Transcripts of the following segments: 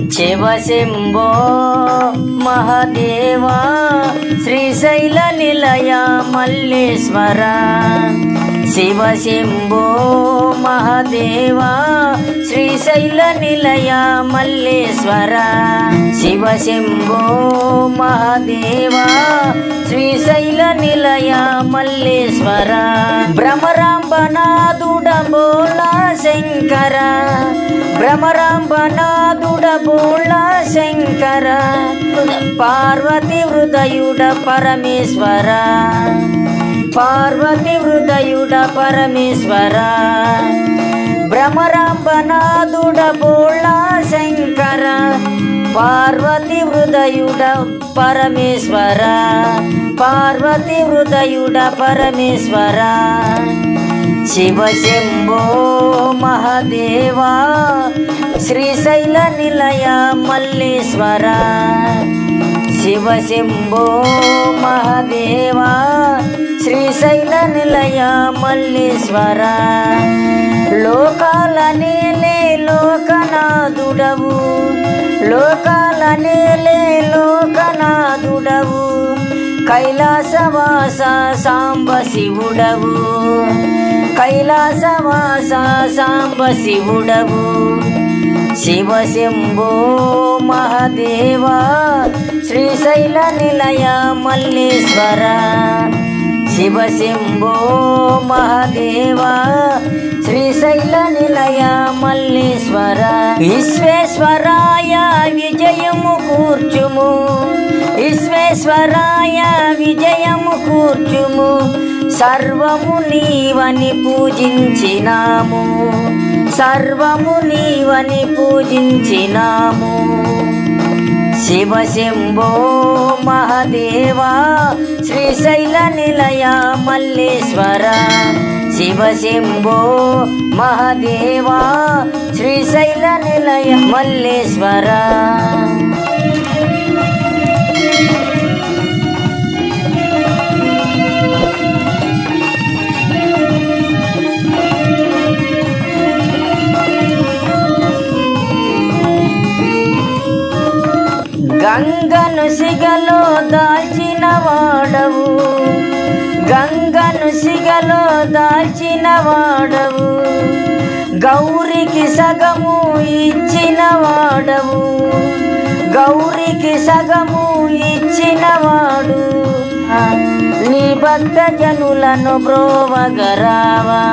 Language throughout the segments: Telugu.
శివశంభో మహాదేవా శ్రీశైల నిలయ మల్లేశ్వర. శివశంభో మహాదేవా శ్రీశైల నిలయ మల్లేశ్వర. శివశంభో మహాదేవా శ్రీశైల నిలయ మల్లేశ్వర. భ్రమరాంబనాథుడ బోళా శంకర. భ్రమరాంబనాథుడ బోళా శంకర. పార్వతి హృదయుడ పరమేశ్వర. పార్వతి హృదయుడ పరమేశ్వర. భ్రమరాంబనాథుడ బోళా శంకర. పార్వతి హృదయుడ పరమేశ్వర. పార్వతి హృదయుడ పరమేశ్వర. శివశంభో మహాదేవా శ్రీశైల నిలయ మల్లేశ్వర. శివశంభో మహాదేవా శ్రీశైల నిలయ మల్లేశ్వర. లోకాల నేలే లోకనాథుడవు. లోకాల నేలే లోకనాథుడవు. కైలాసవాస సాంబ శివుడవు. కైలాసవాస సాంబ శివుడవు. శివశంభో మహాదేవా శ్రీశైల నిలయ మల్లేశ్వర. శివశంభో మహాదేవా శ్రీశైల నిలయ మల్లేశ్వర. విశ్వేశ్వరాయ విజయము కూర్చుము. విశ్వేశ్వరాయ విజయము కూర్చుము. సర్వము నీవని పూజించినాము. సర్వము నీవని పూజించినాము. శివశంభో మహాదేవా శ్రీశైల నిలయ మల్లేశ్వర. శివశంభో మహాదేవా శ్రీశైల నిలయ మల్లేశ్వర. గంగను సిగలో దాల్చిన వాడవు. గంగను సిగలో దాల్చిన వాడవు. గౌరికి సగము ఇచ్చిన వాడవు. గౌరికి సగము ఇచ్చిన వాడు. నీ భక్త జనులను బ్రోవగరావా.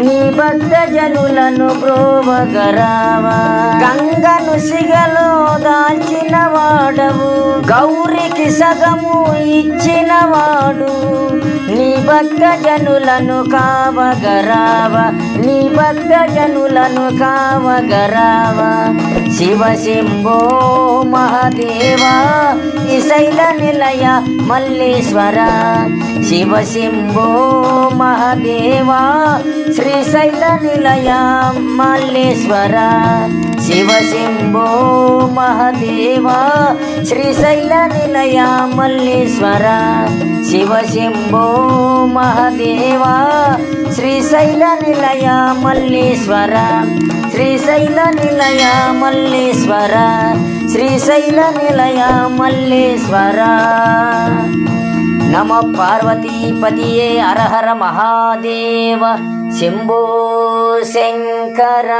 నీ భక్త జనులను బ్రోవగరావా. గంగను సిగలో దాల్చిన వాడవు. గౌరికి సగము ఇచ్చిన వాడు. నీ భక్త జనులను కావగరావా. నీ భక్త జనులను కావగరావా. శివశంభో మహాదేవా శ్రీశైల నిలయ మల్లేశ్వర. శివశంభో మహాదేవా శ్రీశైల నిలయ మల్లేశ్వర. శివశంభో మహాదేవా శ్రీశైల నిలయ మల్లేశ్వర. శివశంభో మహాదేవా శ్రీశైల నిలయ మల్లేశ్వర. శ్రీశైల నిలయ మల్లేశ్వర. శ్రీశైల నిలయ మల్లేశ్వర. నమ పార్వతీపతియే హర హర మహాదేవ శంభో శంకర.